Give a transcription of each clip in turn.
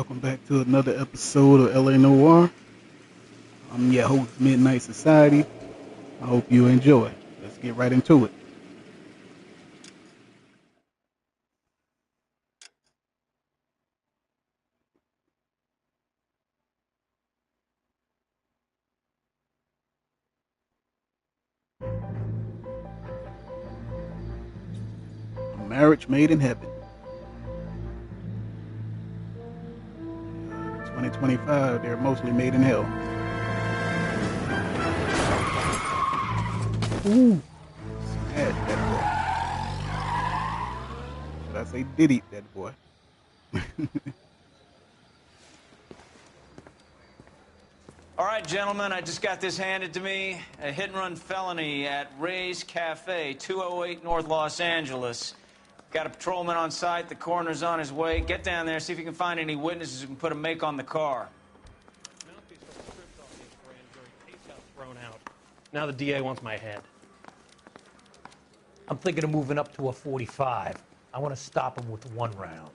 Welcome back to another episode of LA Noire. I'm your host, Midnight Society. I hope you enjoy. Let's get right into it. A marriage made in heaven. 2025, they're mostly made in hell. Ooh, smash that boy. Should I say diddy that boy? All right, gentlemen, I just got this handed to me. A hit-and-run felony at Ray's Cafe, 208 North Los Angeles. Got a patrolman on site. The coroner's on his way. Get down there, see if you can find any witnesses who can put a make on the car. Now the DA wants my head. I'm thinking of moving up to a 45. I want to stop him with one round.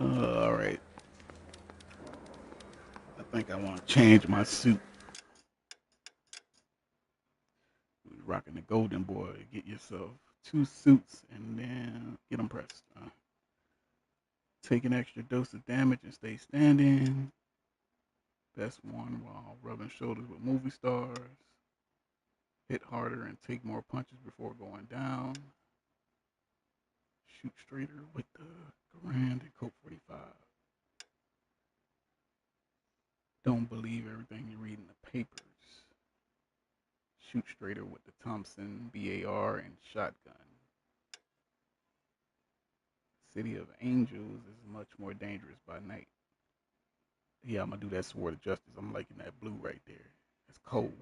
All right. I think I want to change my suit. Rocking the golden boy. Get yourself 2 suits and then get them pressed. Take an extra dose of damage and stay standing. Best one while rubbing shoulders with movie stars. Hit harder and take more punches before going down. Shoot straighter with the Garand and Colt 45. Don't believe everything you read in the papers. Shoot straighter with the Thompson, BAR, and shotgun. City of Angels is much more dangerous by night. Yeah, I'm gonna do that Sword of Justice. I'm liking that blue right there. It's cold.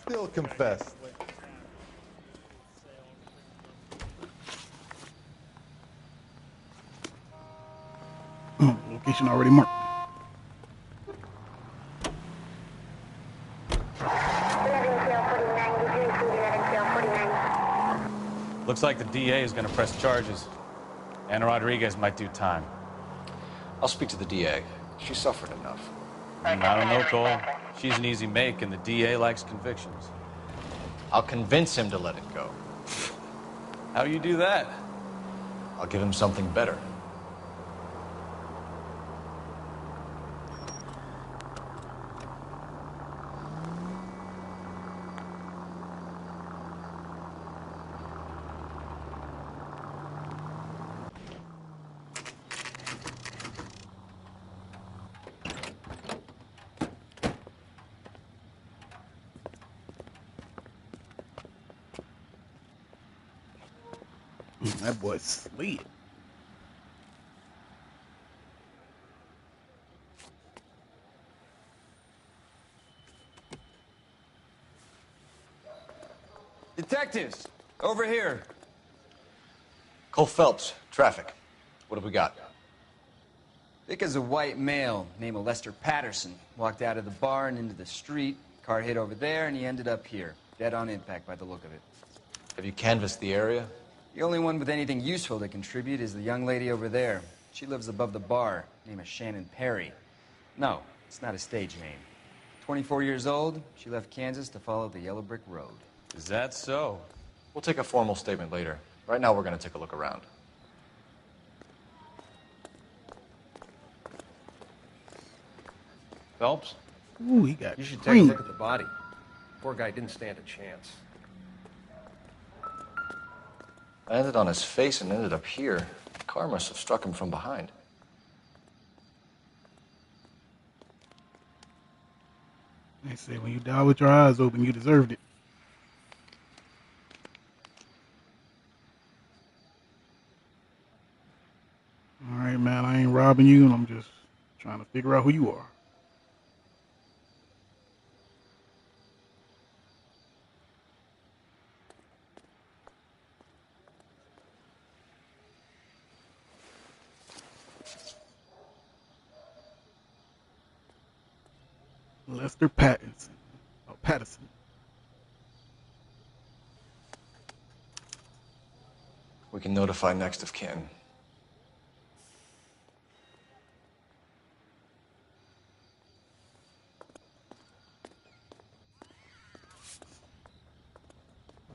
Still confess. Location already marked. Looks like the DA is going to press charges. Anna Rodriguez might do time. I'll speak to the DA. She suffered enough. I don't know, Cole. She's an easy make, and the DA likes convictions. I'll convince him to let it go. How do you do that? I'll give him something better. That boy slid. Detectives, over here. Cole Phelps, traffic. What have we got? Vic is a white male named Lester Patterson. Walked out of the bar and into the street. Car hit over there, and he ended up here. Dead on impact by the look of it. Have you canvassed the area? The only one with anything useful to contribute is the young lady over there. She lives above the bar. Name is Shannon Perry. No, it's not a stage name. 24 years old, she left Kansas to follow the Yellow Brick Road. Is that so? We'll take a formal statement later. Right now, we're going to take a look around. Phelps, Ooh, he got you should take a creamed. look at the body. Poor guy didn't stand a chance. I landed on his face and ended up here. The car must have struck him from behind. They say when you die with your eyes open, you deserved it. man. I ain't robbing you, and I'm just trying to figure out who you are. Lester Pattinson. Oh, Patterson. We can notify next of kin.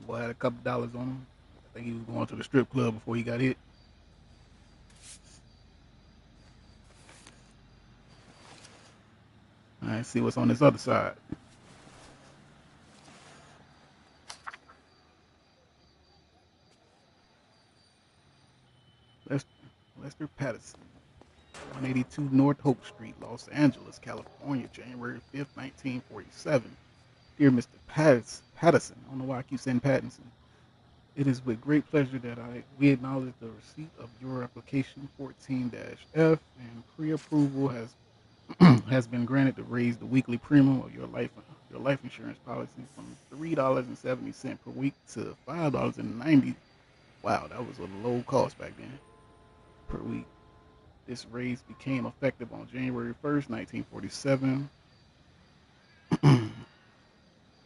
Boy had a couple dollars on him. I think he was going to the strip club before he got hit. All right, see what's on this other side. Lester, Lester Patterson, 182 North Hope Street, Los Angeles, California, January 5th, 1947. Dear Mr. Patterson, I don't know why I keep saying Pattinson. It is with great pleasure that we acknowledge the receipt of your application 14-F, and pre-approval has been granted to raise the weekly premium of your life insurance policy from $3.70 per week to $5.90. Wow, that was a low cost back then per week. This raise became effective on January 1st, 1947,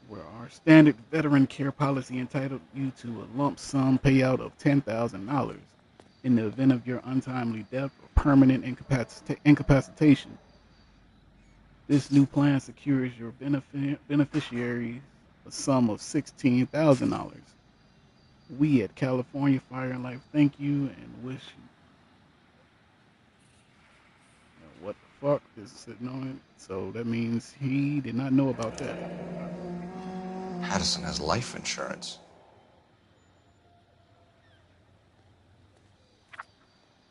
where our standard veteran care policy entitled you to a lump sum payout of $10,000 in the event of your untimely death or permanent incapacitation. This new plan secures your beneficiaries a sum of $16,000. We at California Fire and Life thank you and wish you. What the fuck is sitting on it? So that means he did not know about that. Patterson has life insurance.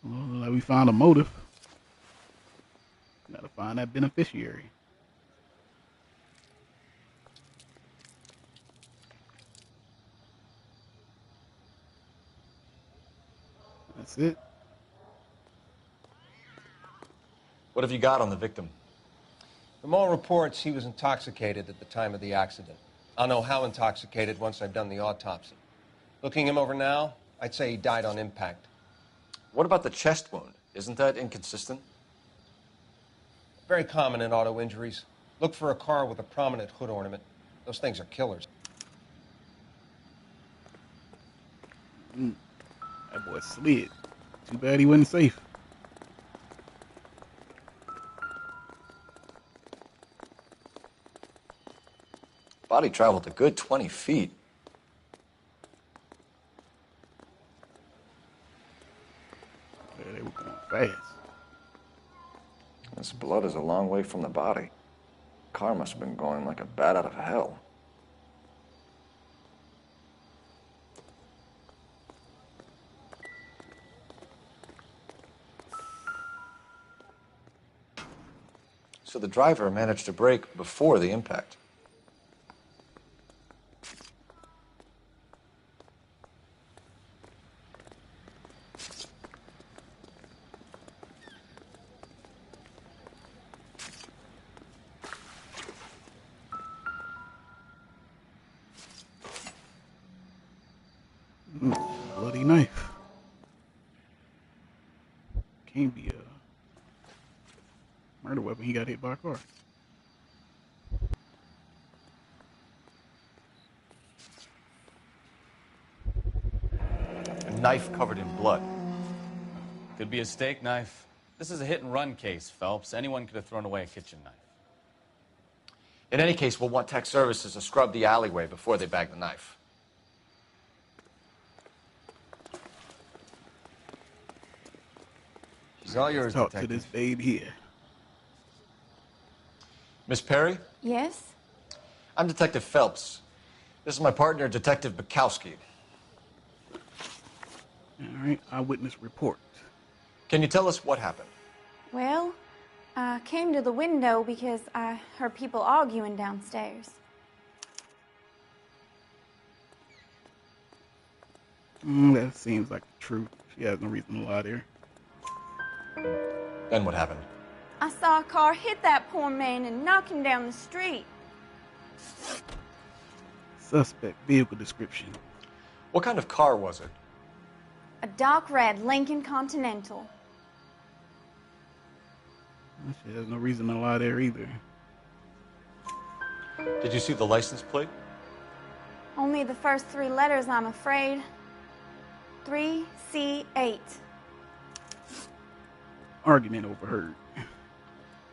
Well, we found a motive. Gotta find that beneficiary. That's it. What have you got on the victim? From all reports, he was intoxicated at the time of the accident. I'll know how intoxicated once I've done the autopsy. Looking him over now, I'd say he died on impact. What about the chest wound? Isn't that inconsistent? Very common in auto injuries. Look for a car with a prominent hood ornament. Those things are killers. That boy slid. Too bad he wasn't safe. Body traveled a good 20 feet. Yeah, they were going fast. This blood is a long way from the body. Car must have been going like a bat out of hell. So the driver managed to brake before the impact. Bloody knife. Can't be a murder weapon. He got hit by a car. A knife covered in blood. Could be a steak knife. This is a hit-and-run case, Phelps. Anyone could have thrown away a kitchen knife. In any case, we'll want tech services to scrub the alleyway before they bag the knife. She's all yours, Talk Detective. to this babe here. Miss Perry? Yes? I'm Detective Phelps. This is my partner, Detective Bukowski. All right, eyewitness report. Can you tell us what happened? Well, I came to the window because I heard people arguing downstairs. That seems like the truth. She has no reason to lie there. Then what happened? I saw a car hit that poor man and knock him down the street. Suspect vehicle description. What kind of car was it? A dark red Lincoln Continental. Well, shit, there's no reason to lie there either. Did you see the license plate? Only the first 3 letters, I'm afraid. 3C8. Argument overheard.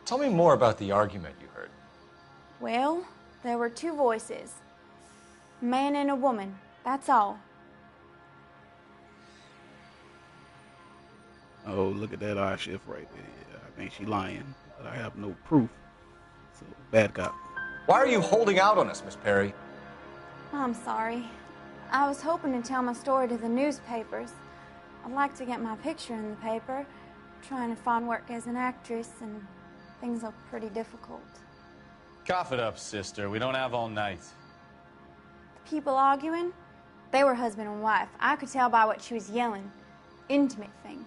Tell me more about the argument you heard. Well, there were 2 voices. A man and a woman, that's all. Oh, look at that eye shift right there. Yeah, I think she lying, but I have no proof. So, bad cop. Why are you holding out on us, Miss Perry? I'm sorry. I was hoping to tell my story to the newspapers. I'd like to get my picture in the paper. Trying to find work as an actress, and things look pretty difficult. Cough it up, sister. We don't have all night. The people arguing, they were husband and wife. I could tell by what she was yelling. Intimate things.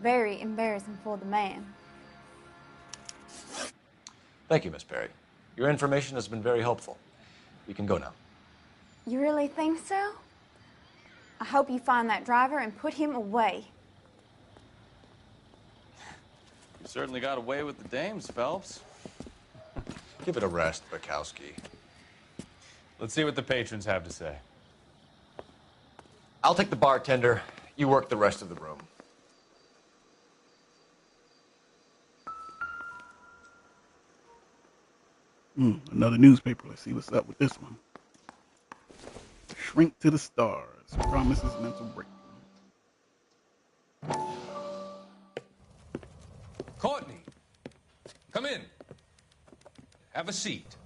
Very embarrassing for the man. Thank you, Miss Perry. Your information has been very helpful. You can go now. You really think so? I hope you find that driver and put him away. You certainly got away with the dames, Phelps. Give it a rest, Bukowski. Let's see what the patrons have to say. I'll take the bartender. You work the rest of the room. Another newspaper. Let's see what's up with this one. Shrink to the stars. Promises mental breakthrough. Courtney, come in. Have a seat.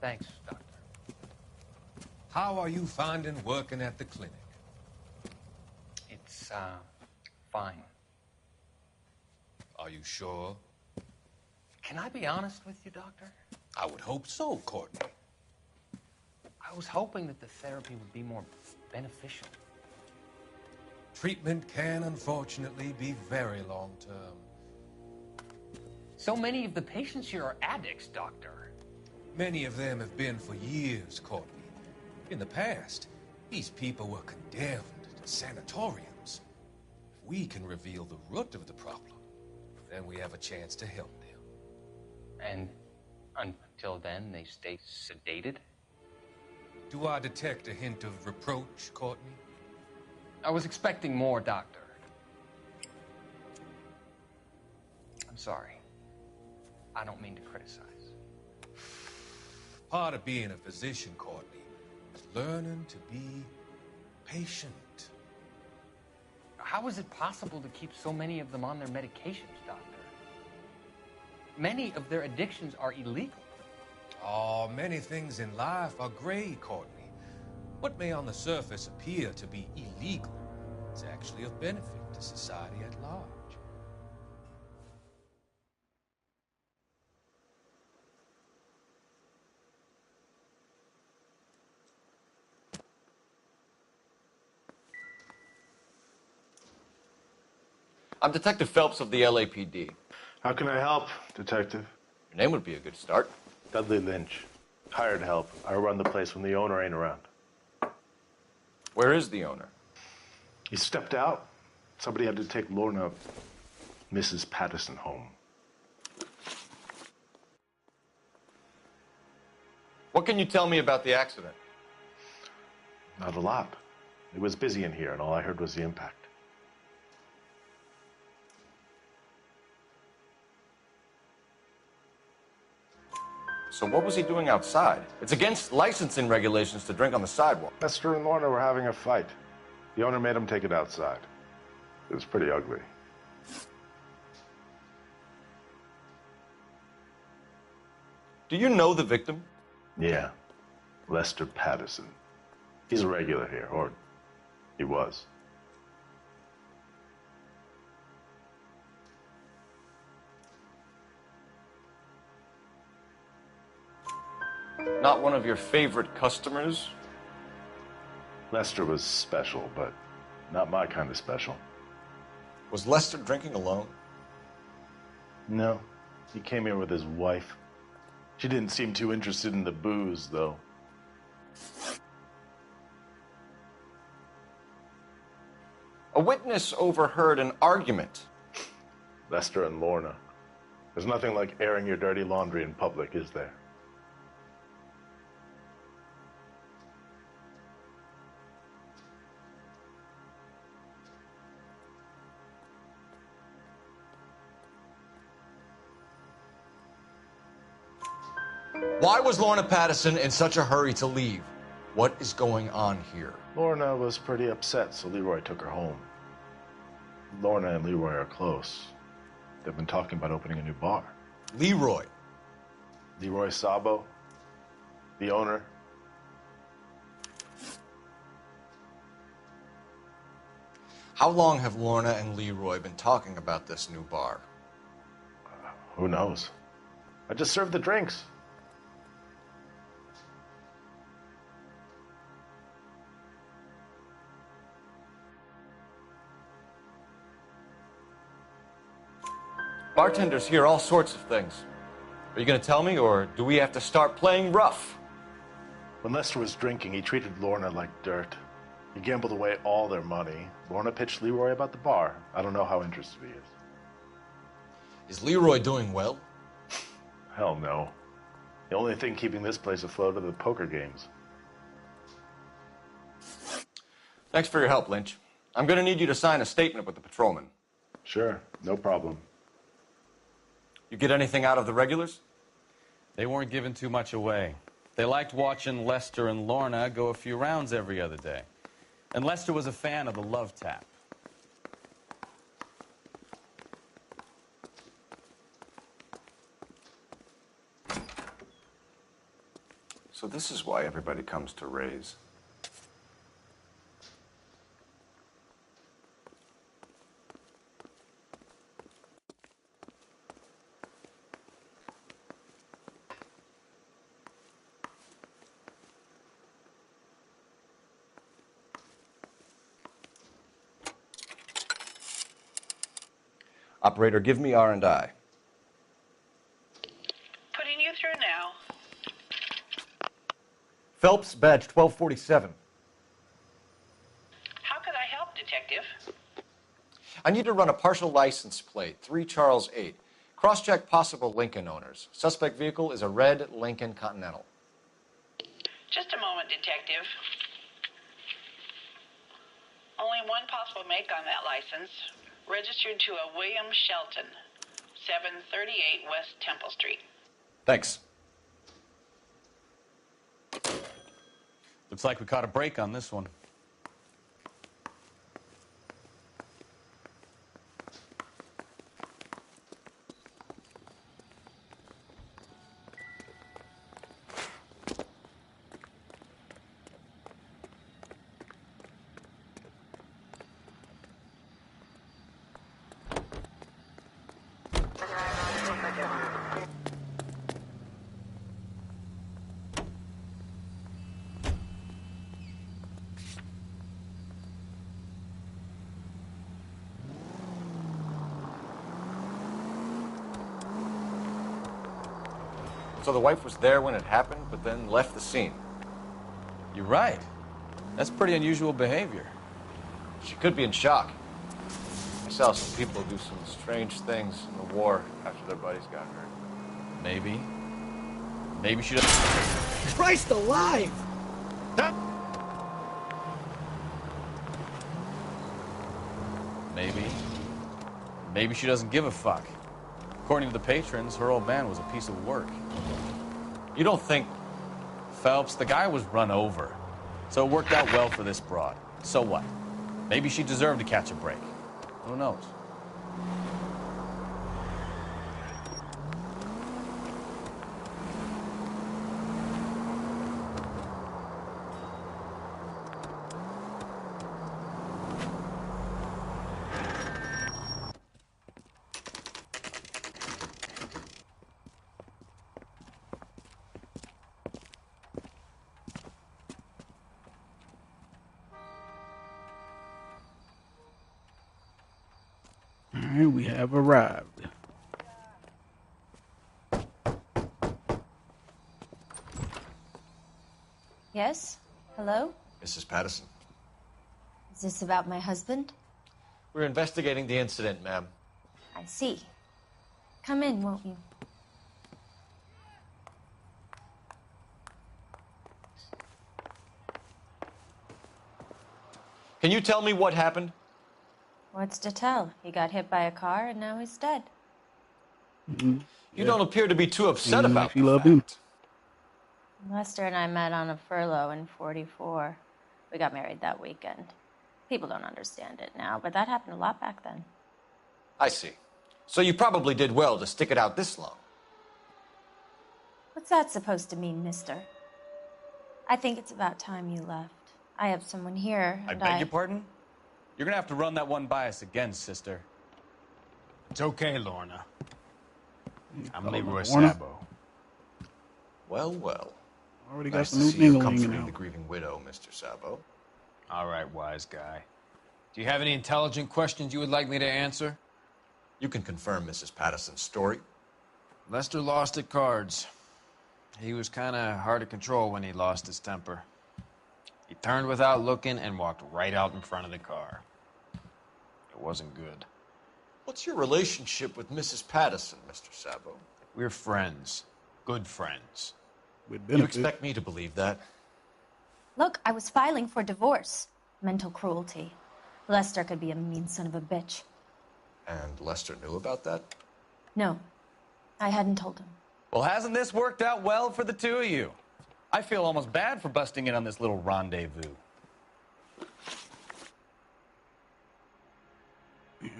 Thanks, Doctor. How are you finding working at the clinic? It's, fine. Are you sure? Can I be honest with you, Doctor? I would hope so, Courtney. I was hoping that the therapy would be more beneficial. Treatment can, unfortunately, be very long-term. So many of the patients here are addicts, Doctor. Many of them have been for years, Courtney. In the past, these people were condemned to sanatoriums. If we can reveal the root of the problem, then we have a chance to help them. And until then, they stay sedated? Do I detect a hint of reproach, Courtney? I was expecting more, Doctor. I'm sorry. I don't mean to criticize. Part of being a physician, Courtney, is learning to be patient. How is it possible to keep so many of them on their medications, Doctor? Many of their addictions are illegal. Oh, many things in life are gray, Courtney. What may on the surface appear to be illegal is actually of benefit to society at large. I'm Detective Phelps of the LAPD. How can I help, Detective? Your name would be a good start. Dudley Lynch. Hired help. I run the place when the owner ain't around. Where is the owner? He stepped out. Somebody had to take Lorna, Mrs. Patterson, home. What can you tell me about the accident? Not a lot. It was busy in here, and all I heard was the impact. So what was he doing outside? It's against licensing regulations to drink on the sidewalk. Lester and Lorna were having a fight. The owner made him take it outside. It was pretty ugly. Do you know the victim? Yeah. Lester Patterson. He's a regular here, or he was. Not one of your favorite customers? Lester was special, but not my kind of special. Was Lester drinking alone? No, he came here with his wife. She didn't seem too interested in the booze, though. A witness overheard an argument. Lester and Lorna. There's nothing like airing your dirty laundry in public, is there? Why was Lorna Patterson in such a hurry to leave? What is going on here? Lorna was pretty upset, so Leroy took her home. Lorna and Leroy are close. They've been talking about opening a new bar. Leroy? Leroy Sabo, the owner. How long have Lorna and Leroy been talking about this new bar? Who knows? I just served the drinks. Bartenders hear all sorts of things. Are you going to tell me, or do we have to start playing rough? When Lester was drinking, he treated Lorna like dirt. He gambled away all their money. Lorna pitched Leroy about the bar. I don't know how interested he is. Is Leroy doing well? Hell no. The only thing keeping this place afloat are the poker games. Thanks for your help, Lynch. I'm going to need you to sign a statement with the patrolman. Sure, no problem. You get anything out of the regulars? They weren't giving too much away. They liked watching Lester and Lorna go a few rounds every other day. And Lester was a fan of the love tap. So this is why everybody comes to Ray's. Operator, give me R&I. Putting you through now. Phelps, badge 1247. How could I help, Detective? I need to run a partial license plate, 3 Charles 8. Cross-check possible Lincoln owners. Suspect vehicle is a red Lincoln Continental. Just a moment, Detective. Only one possible make on that license. Registered to a William Shelton, 738 West Temple Street. Thanks. Looks like we caught a break on this one. So the wife was there when it happened, but then left the scene. You're right. That's pretty unusual behavior. She could be in shock. I saw some people do some strange things in the war after their buddies got hurt. Maybe. Maybe she doesn't... Christ alive! Maybe. Maybe she doesn't give a fuck. According to the patrons, her old man was a piece of work. You don't think... Phelps, the guy was run over. So it worked out well for this broad. So what? Maybe she deserved to catch a break. Who knows? Alright, we have arrived. Yes? Hello? Mrs. Patterson. Is this about my husband? We're investigating the incident, ma'am. I see. Come in, won't you? Can you tell me what happened? What's to tell? He got hit by a car and now he's dead. Mm-hmm. You don't appear to be too upset Seemed about like she the loved fact. him. Lester and I met on a furlough in '44. We got married that weekend. People don't understand it now, but that happened a lot back then. I see. So you probably did well to stick it out this long. What's that supposed to mean, mister? I think it's about time you left. I have someone here, I and beg your pardon? You're gonna have to run that one by us again, sister. It's okay, Lorna. I'm Leroy Lorna? Sabo. Well, well. Already Nice got to the see new you ding-a-ling comforting now. the grieving widow, Mr. Sabo. All right, wise guy. Do you have any intelligent questions you would like me to answer? You can confirm Mrs. Patterson's story. Lester lost at cards. He was kind of hard to control when he lost his temper. He turned without looking and walked right out in front of the car. It wasn't good. What's your relationship with Mrs. Patterson, Mr. Sabo? We're friends. Good friends. With You benefits. expect me to believe that? Look, I was filing for divorce. Mental cruelty. Lester could be a mean son of a bitch. And Lester knew about that? No, I hadn't told him. Well, hasn't this worked out well for the two of you? I feel almost bad for busting in on this little rendezvous. Yes.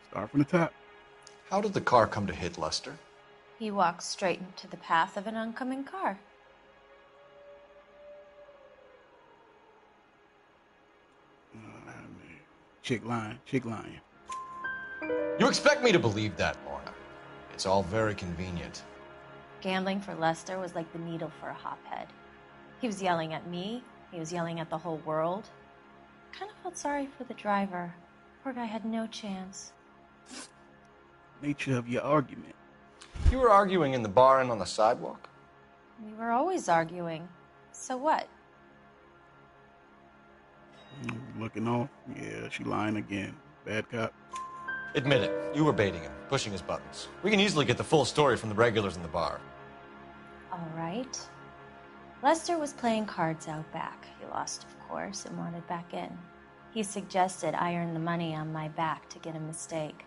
Start from the top. How did the car come to hit Lester? He walked straight into the path of an oncoming car. Chick lying. You expect me to believe that, Lorna. It's all very convenient. Gambling for Lester was like the needle for a hophead. He was yelling at me. He was yelling at the whole world. I kind of felt sorry for the driver. Poor guy had no chance. Nature of your argument. You were arguing in the bar and on the sidewalk? We were always arguing. So what? Looking off. Yeah, she lying again. Bad cop. Admit it. You were baiting him, pushing his buttons. We can easily get the full story from the regulars in the bar. All right. Lester was playing cards out back. He lost, of course, and wanted back in. He suggested I earn the money on my back to get a mistake.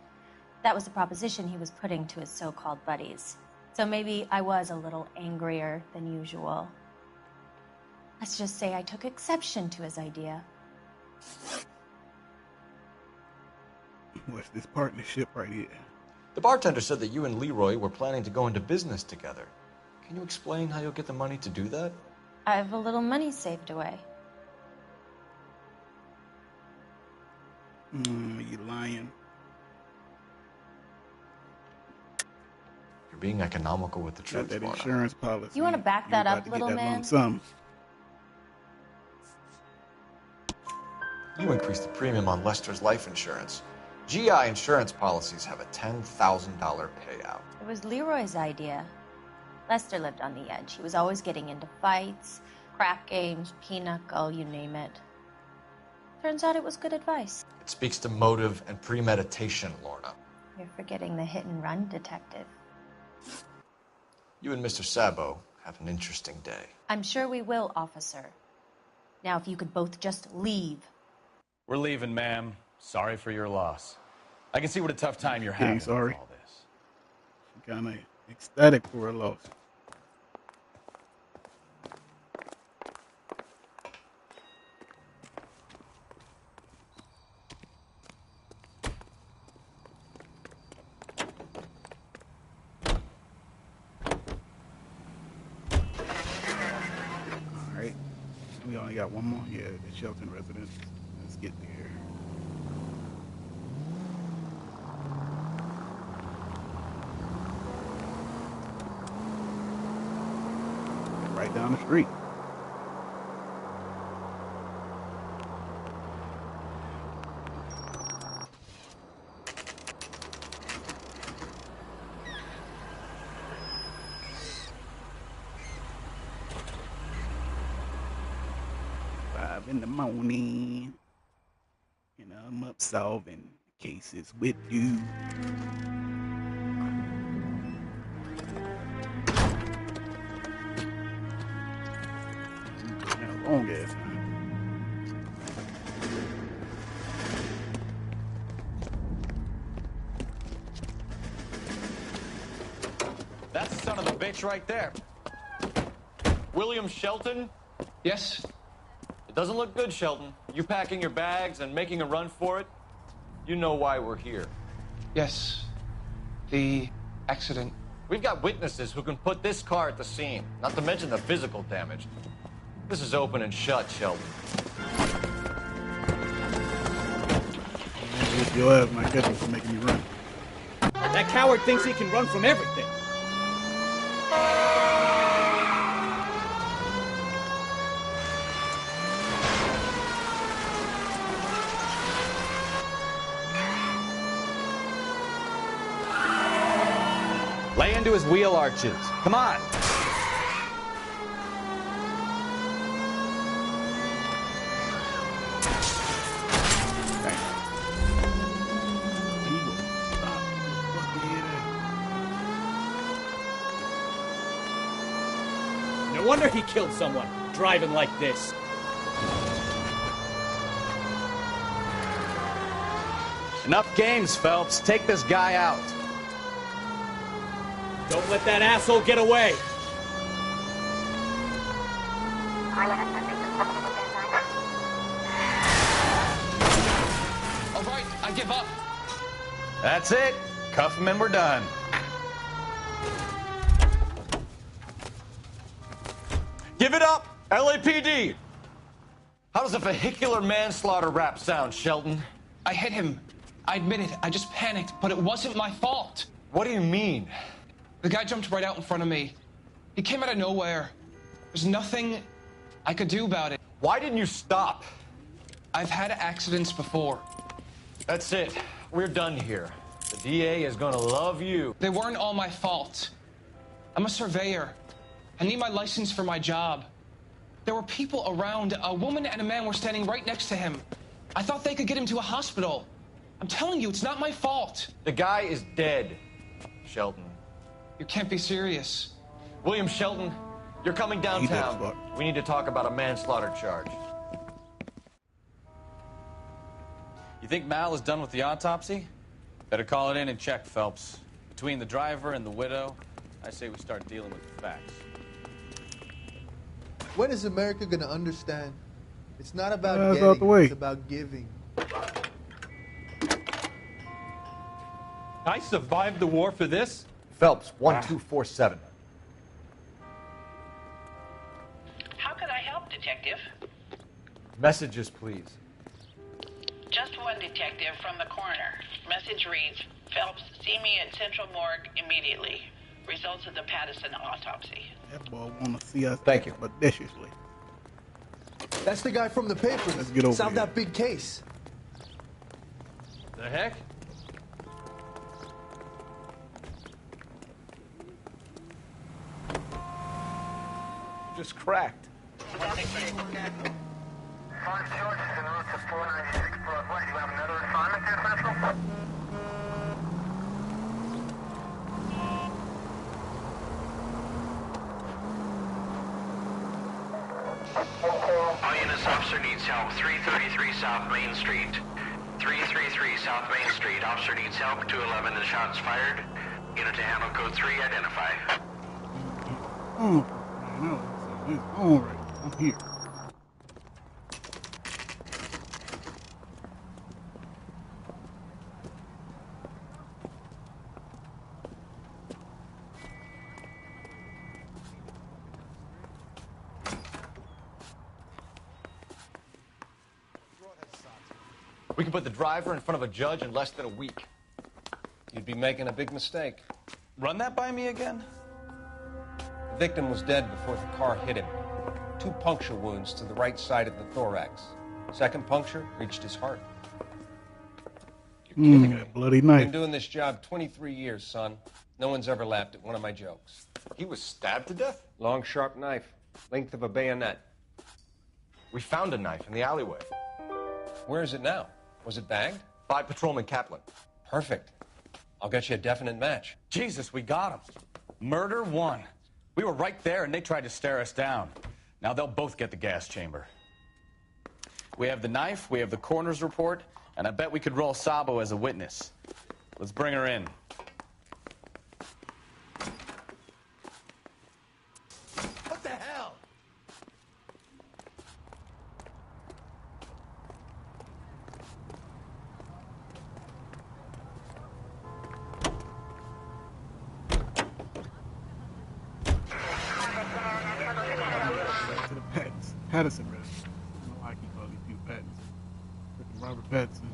That was the proposition he was putting to his so-called buddies. So maybe I was a little angrier than usual. Let's just say I took exception to his idea. What's this partnership right here? The bartender said that you and Leroy were planning to go into business together. Can you explain how you'll get the money to do that? I have a little money saved away. You lying. You're being economical with the Got truth, that Lorna. insurance policy. You want to back that about up, to little get that man? lump sum. You increased the premium on Lester's life insurance. GI insurance policies have a $10,000 payout. It was Leroy's idea. Lester lived on the edge. He was always getting into fights, crack games, pinochle, you name it. Turns out it was good advice. It speaks to motive and premeditation, Lorna. You're forgetting the hit-and-run detective. You and Mr. Sabo have an interesting day. I'm sure we will, officer. Now, if you could both just leave. We're leaving, ma'am. Sorry for your loss. I can see what a tough time you're having with sorry. all this. Kind of ecstatic for a loss. All right. We only got one more. Yeah, the Shelton residence. Let's get there. Right down the street. in the morning. And I'm up solving cases with you. Long ass time. That's the son of a bitch right there. William Shelton? Yes? It doesn't look good, Shelton. You packing your bags and making a run for it? You know why we're here. Yes. The accident. We've got witnesses who can put this car at the scene, not to mention the physical damage. This is open and shut, Shelton. Your ass might get me for making me run. That coward thinks he can run from everything. Lay into his wheel arches. Come on. No wonder he killed someone, driving like this. Enough games, Phelps. Take this guy out. Don't let that asshole get away. All right, I give up. That's it. Cuff him and we're done. Give it up, LAPD. How does a vehicular manslaughter rap sound, Shelton? I hit him. I admit it. I just panicked, but it wasn't my fault. What do you mean? The guy jumped right out in front of me. He came out of nowhere. There's nothing I could do about it. Why didn't you stop? I've had accidents before. That's it. We're done here. The DA is gonna love you. They weren't all my fault. I'm a surveyor. I need my license for my job. There were people around. A woman and a man were standing right next to him. I thought they could get him to a hospital. I'm telling you, it's not my fault. The guy is dead, Shelton. You can't be serious. William Shelton, you're coming downtown. We need to talk about a manslaughter charge. You think Mal is done with the autopsy? Better call it in and check, Phelps. Between the driver and the widow, I say we start dealing with the facts. When is America going to understand? It's not about getting, it's about giving. I survived the war for this? Phelps, 1247. How could I help, Detective? Messages, please. Just one detective from the coroner. Message reads, Phelps, see me at Central Morgue immediately. Results of the Patterson autopsy. That boy want to see us. Thank you. Audaciously. That's the guy from the papers. Let's get over Solve here. that big case. The heck? Just cracked. All units, officer needs help. 333 South Main Street. 333 South Main Street. Officer needs help. 211 and shots fired. Unit to handle code 3, identify. Oh, no. It's all right. I'm here. We can put the driver in front of a judge in less than a week. You'd be making a big mistake. Run that by me again? The victim was dead before the car hit him. 2 puncture wounds to the right side of the thorax. Second puncture reached his heart. You're kidding me. Bloody knife. Been doing this job 23 years, son. No one's ever laughed at one of my jokes. He was stabbed to death? Long, sharp knife. Length of a bayonet. We found a knife in the alleyway. Where is it now? Was it bagged? By Patrolman Kaplan. Perfect. I'll get you a definite match. Jesus, we got him. Murder one. We were right there, and they tried to stare us down. Now they'll both get the gas chamber. We have the knife, we have the coroner's report, and I bet we could roll Sabo as a witness. Let's bring her in. What the hell? Back to the Patterson rest. I don't know why I keep calling these people Pattinson. Freaking Robert Pattinson.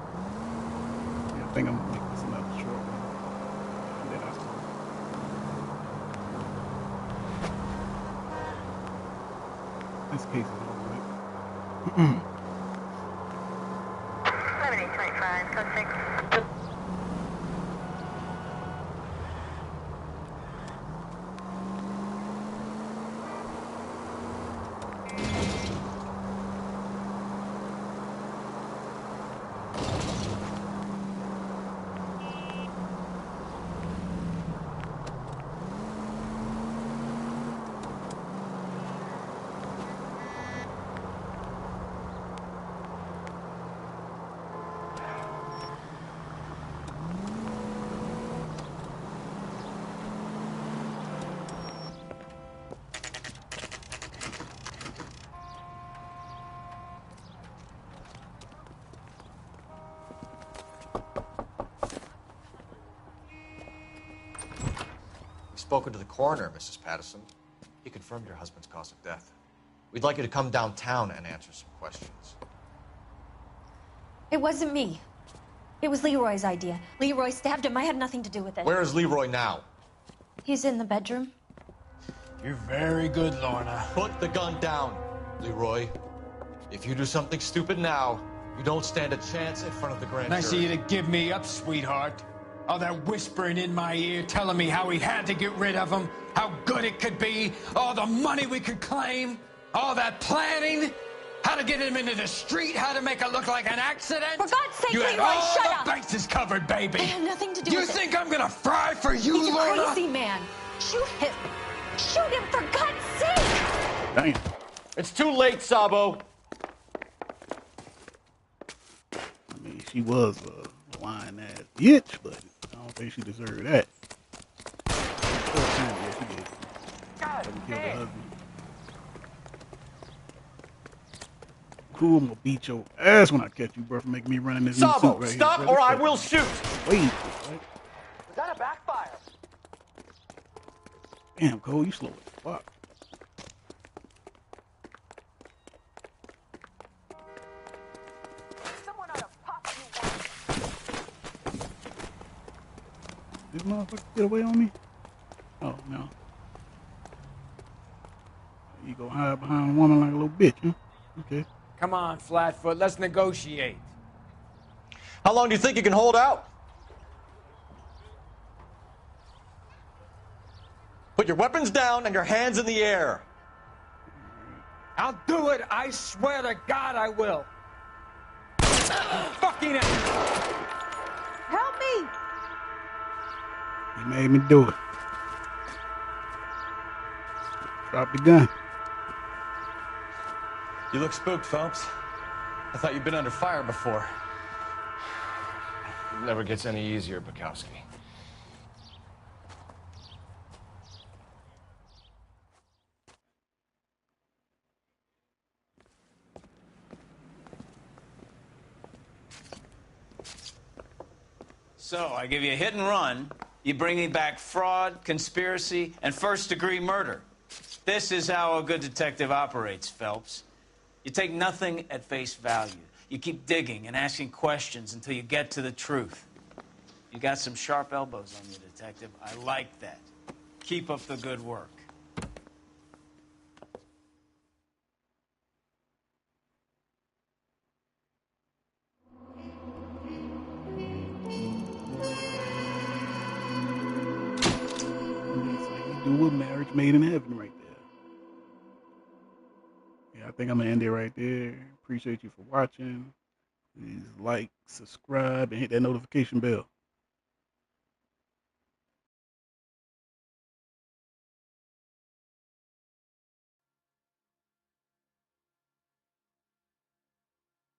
Yeah, I think I'm gonna make this another short one. And then I'll start. This case is over with. 7825, code 6. Spoken to the coroner, Mrs. Patterson. He confirmed your husband's cause of death. We'd like you to come downtown and answer some questions. It wasn't me. It was Leroy's idea. Leroy stabbed him. I had nothing to do with it. Where is Leroy now? He's in the bedroom. You're very good, Lorna. Put the gun down, Leroy. If you do something stupid now, you don't stand a chance in front of the grand Nice of jury. you to give me up, sweetheart. All that whispering in my ear, telling me how we had to get rid of him, how good it could be, all the money we could claim, all that planning, how to get him into the street, how to make it look like an accident. For God's sake, you had Leroy, all shut the up! bases covered, baby. I had nothing to do You with it. think I'm gonna fry for you, He's Lorna? a crazy man. Shoot him. Shoot him, for God's sake! Damn. It's too late, Sabo. I mean, she was a lying ass bitch, but I don't think she deserved that. Yeah, she did. Doesn't kill the husband. Cool, I'm gonna beat your ass when I catch you, bro, for making me run in this new suit Sabo, right stop here, bro. or I This will fucking- shoot. Wait. Right? Was that a backfire? Damn, Cole, you slow as fuck. This motherfucker get away on me? Oh, no. You go hide behind a woman like a little bitch, huh? Okay. Come on, Flatfoot, let's negotiate. How long do you think you can hold out? Put your weapons down and your hands in the air. I'll do it, I swear to God I will. Fucking it. Help me! He made me do it. Drop the gun. You look spooked, Phelps. I thought you'd been under fire before. It never gets any easier, Bukowski. So, I give you a hit and run. You bring me back fraud, conspiracy, and first-degree murder. This is how a good detective operates, Phelps. You take nothing at face value. You keep digging and asking questions until you get to the truth. You got some sharp elbows on you, detective. I like that. Keep up the good work. nothing with marriage made in heaven right there. Yeah, I think I'm gonna end it right there. Appreciate you for watching. Please like, subscribe, and hit that notification bell.